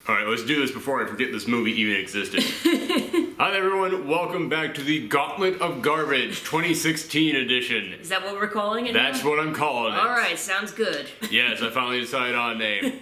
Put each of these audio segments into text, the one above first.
Alright, let's do this before I forget this movie even existed. Hi everyone, welcome back to the Gauntlet of Garbage 2016 edition. Is that what we're calling it That's now? what I'm calling it. Alright, sounds good. Yes, I finally decided on a name.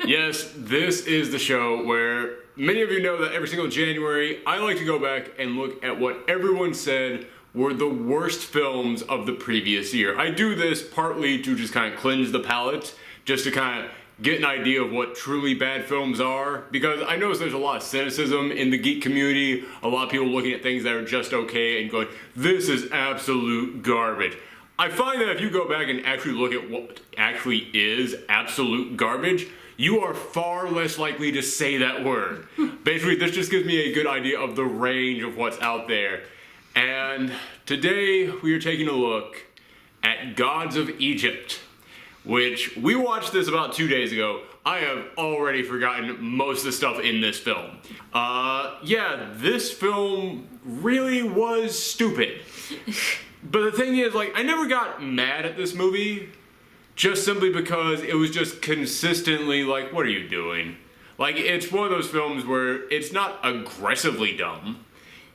Yes, this is the show where many of you know that every single January I like to go back and look at what everyone said were the worst films of the previous year. I do this partly to just kind of cleanse the palate, just to kind of get an idea of what truly bad films are, because I notice there's a lot of cynicism in the geek community, a lot of people looking at things that are just okay and going, this is absolute garbage. I find that if you go back and actually look at what actually is absolute garbage, you are far less likely to say that word. Basically, this just gives me a good idea of the range of what's out there. And today we are taking a look at Gods of Egypt, which we watched this about 2 days ago. I have already forgotten most of the stuff in this film. Yeah, this film really was stupid. But the thing is, like, I never got mad at this movie, just simply because it was just consistently like, what are you doing? Like, it's one of those films where it's not aggressively dumb.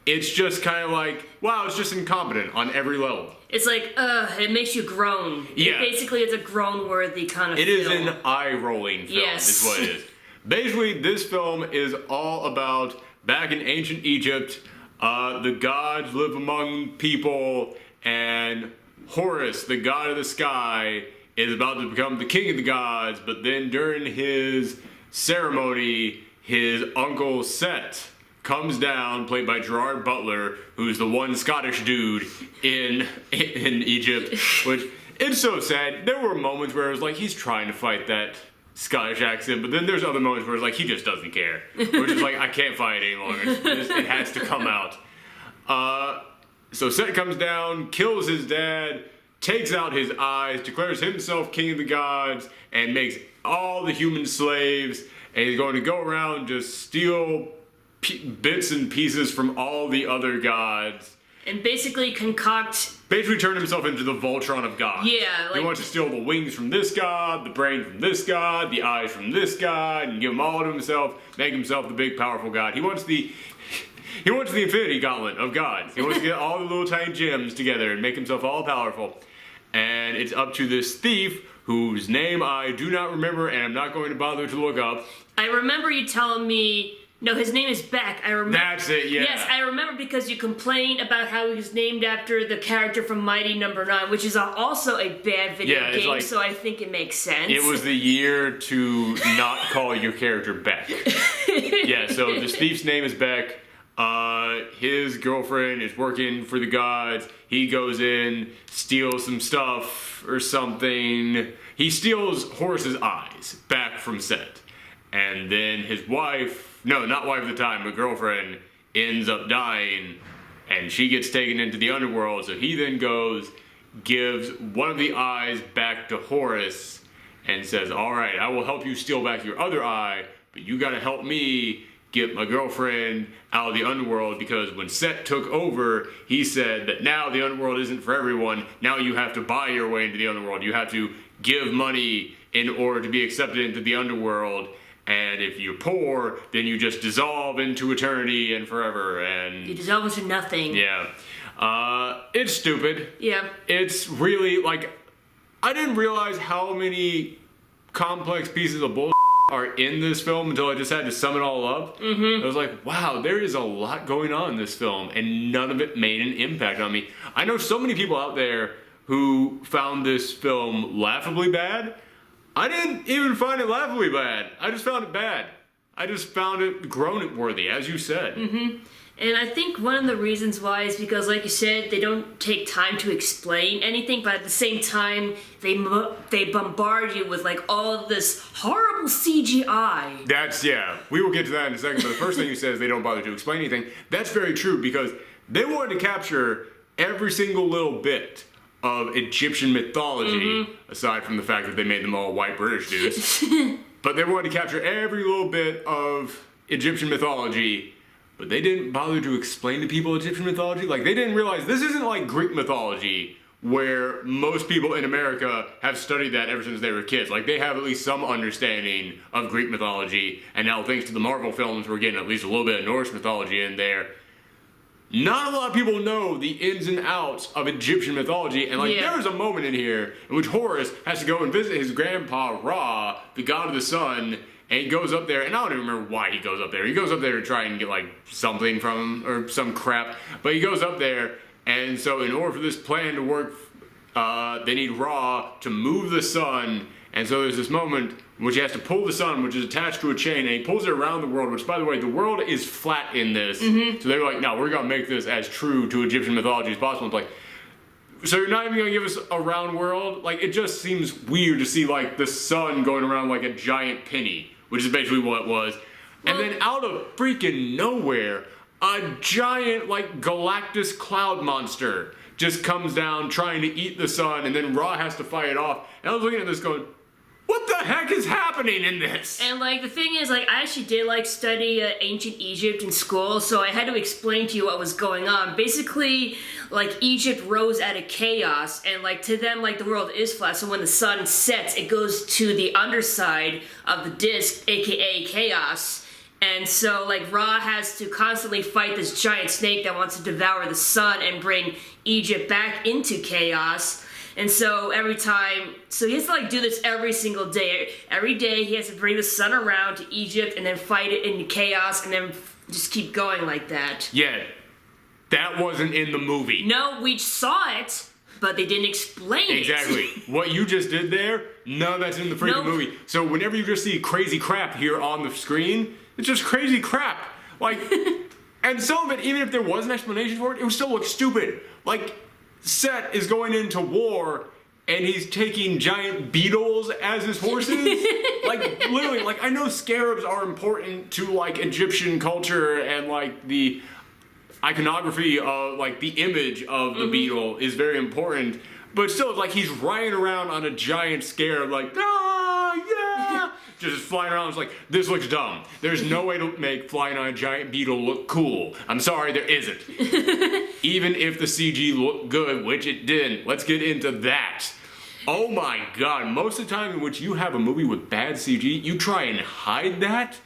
It's just kind of like, wow, it's just incompetent on every level. It's like, it makes you groan. Yeah. Basically, it's a groan-worthy kind of film. It is an eye-rolling film, Yes. is what it is. Basically, this film is all about, back in ancient Egypt, the gods live among people, and Horus, the god of the sky, is about to become the king of the gods, but then during his ceremony, his uncle Set comes down, played by Gerard Butler, who's the one Scottish dude in Egypt, which, it's so sad. There were moments where it was like, he's trying to fight that Scottish accent, but then there's other moments where it's like, he just doesn't care. Which is like, I can't fight it any longer. It has to come out. So Set comes down, kills his dad, takes out his eyes, declares himself king of the gods, and makes all the human slaves, and he's going to go around just steal bits and pieces from all the other gods. And basically Basically turn himself into the Voltron of gods. Yeah, like... He wants to steal the wings from this god, the brain from this god, the eyes from this god, and give them all to himself, make himself the big powerful god. He wants the infinity gauntlet of gods. He wants to get all the little tiny gems together and make himself all powerful. And it's up to this thief, whose name I do not remember and I'm not going to bother to look up. I remember you telling me... No, his name is Beck. I remember. That's it, yeah. Yes, I remember because you complained about how he was named after the character from Mighty Number 9, which is also a bad video game, like, so I think it makes sense. It was the year to not call your character Beck. Yeah, so this thief's name is Beck. His girlfriend is working for the gods. He goes in, steals some stuff or something. He steals Horus's eyes back from Set. And then his wife, no, not wife at the time, but girlfriend, ends up dying, and she gets taken into the underworld, so he then goes, gives one of the eyes back to Horus, and says, alright, I will help you steal back your other eye, but you gotta help me get my girlfriend out of the underworld, because when Set took over, he said that now the underworld isn't for everyone, now you have to buy your way into the underworld, you have to give money in order to be accepted into the underworld. And if you're poor, then you just dissolve into eternity and forever, and... You dissolve into nothing. Yeah. It's stupid. Yeah. It's really, like... I didn't realize how many complex pieces of bullshit are in this film until I just had to sum it all up. I was like, wow, there is a lot going on in this film, and none of it made an impact on me. I know so many people out there who found this film laughably bad. I didn't even find it laughably bad. I just found it bad. I just found it groan-worthy, as you said. And I think one of the reasons why is because, like you said, they don't take time to explain anything, but at the same time, they bombard you with, like, all of this horrible CGI. That's, yeah. We will get to that in a second, but the first thing you said is they don't bother to explain anything. That's very true, because they wanted to capture every single little bit of Egyptian mythology, aside from the fact that they made them all white British dudes. But they wanted to capture every little bit of Egyptian mythology, but they didn't bother to explain to people Egyptian mythology. Like, they didn't realize this isn't like Greek mythology, where most people in America have studied that ever since they were kids. Like, they have at least some understanding of Greek mythology, and now thanks to the Marvel films, we're getting at least a little bit of Norse mythology in there. Not a lot of people know the ins and outs of Egyptian mythology, and there's a moment in here in which Horus has to go and visit his grandpa Ra, the god of the sun, and he goes up there, and I don't even remember why he goes up there. He goes up there to try and get, like, something from him, or some crap. But he goes up there, and so in order for this plan to work, they need Ra to move the sun. And so there's this moment in which he has to pull the sun, which is attached to a chain, and he pulls it around the world, which, by the way, the world is flat in this. So they were like, no, we're going to make this as true to Egyptian mythology as possible. It's like, so you're not even going to give us a round world? Like, it just seems weird to see, like, the sun going around like a giant penny, which is basically what it was. And then out of freaking nowhere, a giant, like, Galactus cloud monster just comes down trying to eat the sun, and then Ra has to fight it off. And I was looking at this going, what the heck is happening in this? And, like, the thing is, like, I actually did, like, study ancient Egypt in school, so I had to explain to you what was going on. Basically, like, Egypt rose out of chaos, and, like, to them, like, the world is flat, so when the sun sets, it goes to the underside of the disk, aka chaos. And so, like, Ra has to constantly fight this giant snake that wants to devour the sun and bring Egypt back into chaos. And so every time, so he has to, like, do this every single day. Every day he has to bring the sun around to Egypt and then fight it into chaos and then just keep going like that. Yeah, that wasn't in the movie. No, we saw it, but they didn't explain it. Exactly. What you just did there, none of that's in the freaking movie. So whenever you just see crazy crap here on the screen, it's just crazy crap. Like, and some of it, even if there was an explanation for it, it would still look stupid. Like, Set is going into war, and he's taking giant beetles as his horses. Like, literally, like, I know scarabs are important to, like, Egyptian culture, and, like, the iconography of, like, the image of the beetle is very important. But still, it's like he's riding around on a giant scarab, like, ah, yeah! Just flying around. It's like, this looks dumb. There's no way to make flying on a giant beetle look cool. I'm sorry, there isn't. Even if the CG looked good, which it didn't. Let's get into that. Oh my god, most of the time in which you have a movie with bad CG, you try and hide that.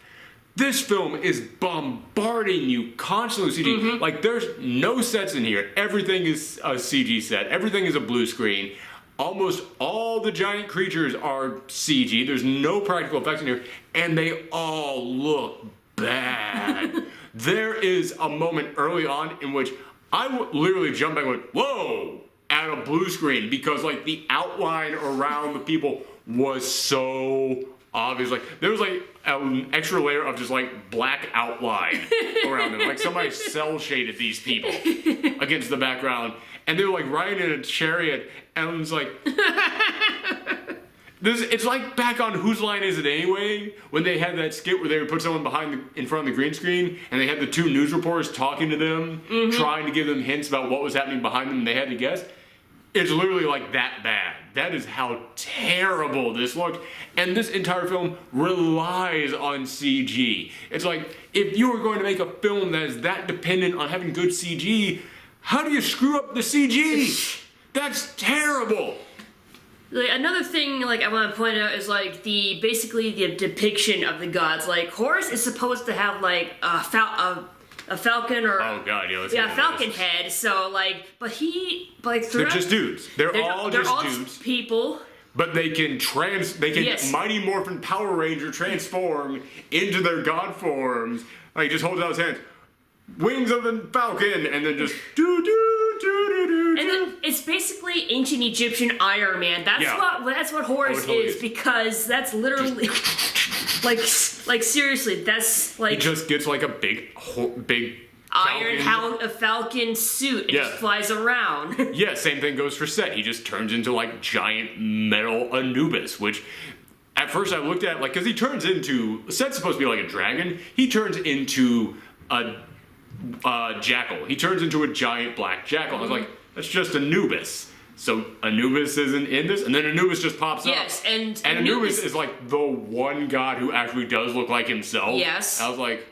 This film is bombarding you constantly with CG. Like, there's no sets in here. Everything is a CG set. Everything is a blue screen. Almost all the giant creatures are CG. There's no practical effects in here. And they all look bad. There is a moment early on in which I literally jumped back and went, whoa, at a blue screen. Because, like, the outline around the people was so obvious. Like, there was, like, an extra layer of just, like, black outline around them. Like, somebody cell shaded these people against the background. And they were, like, riding in a chariot, and it's like, it's like back on Whose Line Is It Anyway? When they had that skit where they would put someone in front of the green screen, and they had the two news reporters talking to them, trying to give them hints about what was happening behind them, and they had to guess. It's literally like that bad. That is how terrible this looked. And this entire film relies on CG. It's like, if you were going to make a film that is that dependent on having good CG, how do you screw up the CG? That's terrible. Like, another thing, like, I want to point out is, like, basically the depiction of the gods. Like, Horus is supposed to have, like, a falcon or... Oh, God, yeah, let's yeah, falcon head, so, like, but he, like, they're just dudes. They're all dudes. People. But they can Mighty Morphin Power Ranger transform into their god forms. Like, he just holds out his hands. Wings of the falcon, and then just do. And then it's basically ancient Egyptian Iron Man. That's what Horus is, because that's literally like seriously, that's like, he just gets like a big a falcon suit and just flies around. Yeah, same thing goes for Set. He just turns into like giant metal Anubis, which at first I looked at, like, because he turns into, Set's supposed to be like a dragon. He turns into a jackal. He turns into a giant black jackal. I was like, that's just Anubis. So Anubis isn't in this, and then Anubis just pops up. Yes, and Anubis is like the one god who actually does look like himself. Yes. I was like,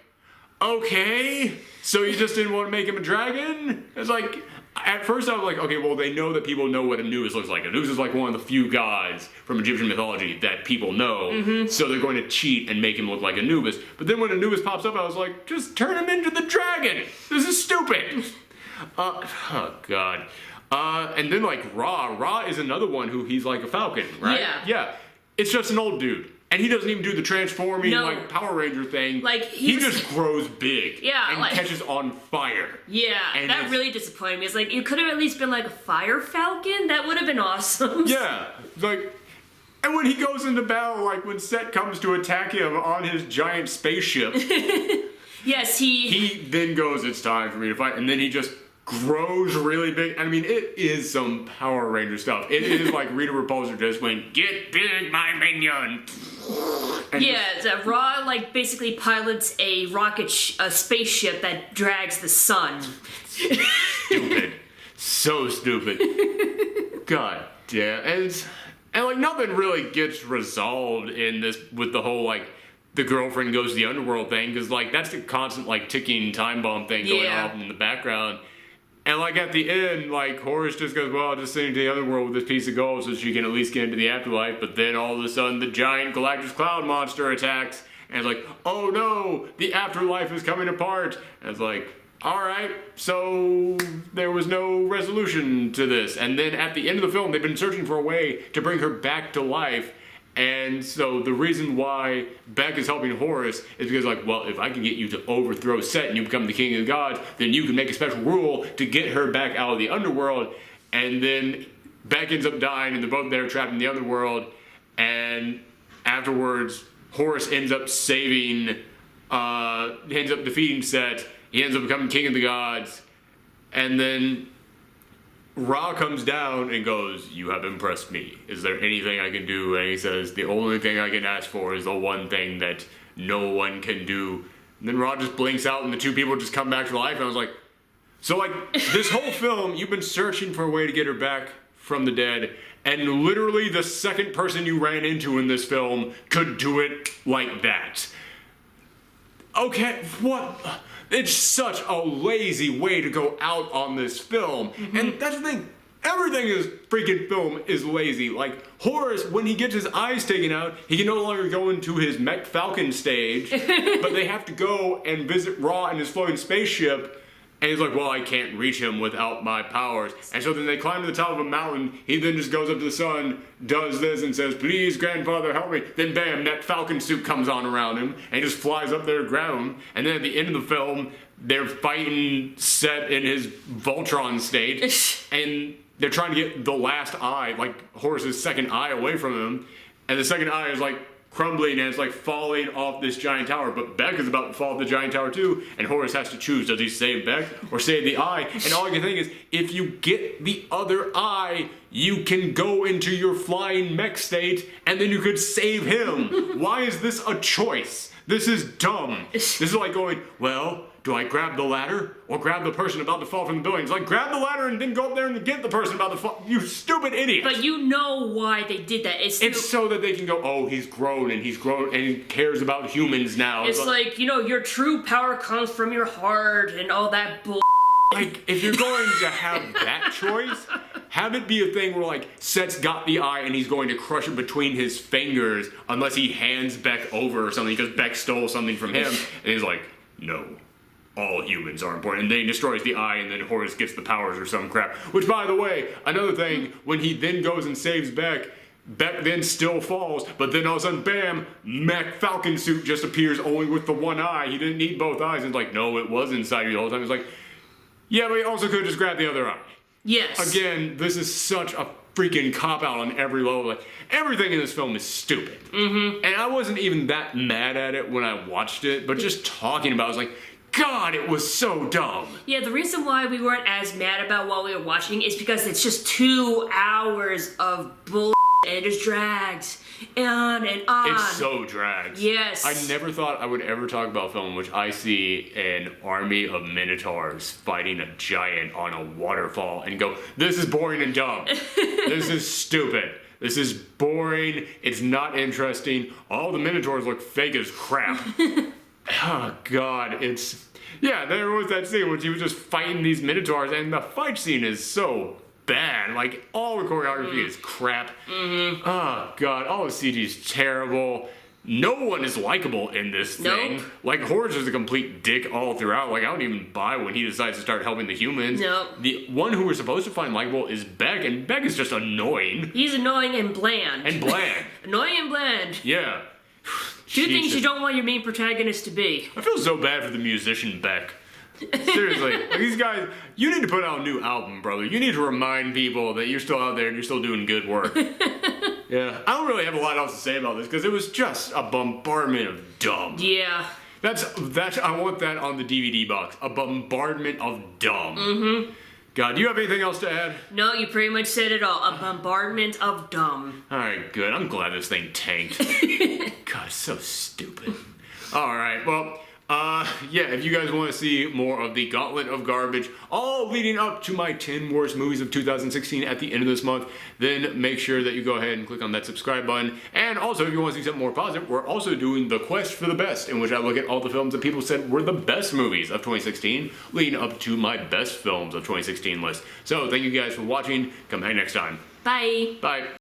okay, so you just didn't want to make him a dragon? It's like, At first I was like, okay, well, they know that people know what Anubis looks like. Anubis is like one of the few gods from Egyptian mythology that people know, so they're going to cheat and make him look like Anubis. But then when Anubis pops up, I was like, just turn him into the dragon! This is stupid! Oh, God. And then, like, Ra. Ra is another one who he's like a falcon, right? Yeah. It's just an old dude. And he doesn't even do the transforming, like, Power Ranger thing. Like, he just grows big. Yeah, and like, catches on fire. Yeah, and that really disappointed me. It's like, you could have at least been like a fire falcon. That would have been awesome. Yeah, like, and when he goes into battle, like, when Set comes to attack him on his giant spaceship. Yes, he then goes, it's time for me to fight. And then he just grows really big. I mean, it is some Power Ranger stuff. It is like Rita Repulsor just went, get big, my minion. And Ra like basically pilots a a spaceship that drags the sun. Stupid. So stupid. God damn. And like nothing really gets resolved in this with the whole like the girlfriend goes to the underworld thing, because like that's the constant like ticking time bomb thing going off in the background. And like at the end, like Horus just goes, well, I'll just send you to the underworld with this piece of gold so she can at least get into the afterlife. But then all of a sudden the giant Galactus cloud monster attacks. And it's like, oh no, the afterlife is coming apart. And it's like, alright, so there was no resolution to this. And then at the end of the film, they've been searching for a way to bring her back to life. And so the reason why Beck is helping Horus is because, like, well, if I can get you to overthrow Set and you become the king of the gods, then you can make a special rule to get her back out of the underworld. And then Beck ends up dying, and they're both there trapped in the underworld. And afterwards, Horus ends up defeating Set. He ends up becoming king of the gods. And then Ra comes down and goes, you have impressed me. Is there anything I can do? And he says, the only thing I can ask for is the one thing that no one can do. And then Ra just blinks out and the two people just come back to life. And I was like, so like this whole film, you've been searching for a way to get her back from the dead. And literally the second person you ran into in this film could do it like that. Okay, what? It's such a lazy way to go out on this film. And that's the thing. Everything in this freaking film is lazy. Like, Horus, when he gets his eyes taken out, he can no longer go into his Mech Falcon stage. But they have to go and visit Ra in his floating spaceship. And he's like, well, I can't reach him without my powers. And so then they climb to the top of a mountain. He then just goes up to the sun, does this, and says, please, grandfather, help me. Then bam, that falcon suit comes on around him. And he just flies up there to grab him. And then at the end of the film, they're fighting Set in his Voltron state. And they're trying to get the last eye, like Horus's second eye, away from him. And the second eye is like crumbling and it's like falling off this giant tower, but Beck is about to fall off the giant tower too, and Horus has to choose, does he save Beck or save the eye? And all I can think is, if you get the other eye, you can go into your flying mech state and then you could save him. Why is this a choice? This is dumb. This is like going, well, do I grab the ladder or grab the person about to fall from the building? It's like, grab the ladder and then go up there and get the person about to fall. You stupid idiot. But you know why they did that. It's so that they can go, oh, he's grown and he cares about humans now. It's like, you know, your true power comes from your heart and all that bull. Like, if you're going to have that choice, have it be a thing where, like, Set's got the eye and he's going to crush it between his fingers unless he hands Beck over or something because Beck stole something from him. And he's like, no. All humans are important. And then he destroys the eye and then Horus gets the powers or some crap. Which, by the way, another thing, when he then goes and saves Beck, Beck then still falls, but then all of a sudden, bam, Mech Falcon suit just appears only with the one eye. He didn't need both eyes. And it's like, no, it was inside you the whole time. It's like, yeah, but he also could have just grabbed the other eye. Yes. Again, this is such a freaking cop-out on every level. Like, everything in this film is stupid. And I wasn't even that mad at it when I watched it, but just talking about it, I was like, God, it was so dumb. Yeah, the reason why we weren't as mad about while we were watching is because it's just 2 hours of bull and it just drags on and on. It so drags. Yes. I never thought I would ever talk about a film in which I see an army of minotaurs fighting a giant on a waterfall and go, this is boring and dumb. This is stupid. This is boring. It's not interesting. All the minotaurs look fake as crap. Oh, God, Yeah, there was that scene when she was just fighting these minotaurs, and the fight scene is so bad. Like, all the choreography is crap. Oh, God, all the CG is terrible. No one is likable in this thing. Nope. Like, Horace is a complete dick all throughout. Like, I don't even buy when he decides to start helping the humans. Nope. The one who we're supposed to find likable is Beck, and Beck is just annoying. He's annoying and bland. And bland. Annoying and bland. Yeah. Two things Jesus. you don't want your main protagonist to be. I feel so bad for the musician Beck. Seriously, like these guys, you need to put out a new album, brother. You need to remind people that you're still out there and you're still doing good work. Yeah, I don't really have a lot else to say about this because it was just a bombardment of dumb. Yeah. That's I want that on the DVD box. A bombardment of dumb. God, do you have anything else to add? No, you pretty much said it all. A bombardment of dumb. Alright, good. I'm glad this thing tanked. God, so stupid. Alright, well, yeah, if you guys want to see more of the Gauntlet of Garbage, all leading up to my 10 worst movies of 2016 at the end of this month, then make sure that you go ahead and click on that subscribe button. And also, if you want to see something more positive, we're also doing the Quest for the Best, in which I look at all the films that people said were the best movies of 2016, leading up to my best films of 2016 list. So, thank you guys for watching. Come back next time. Bye. Bye.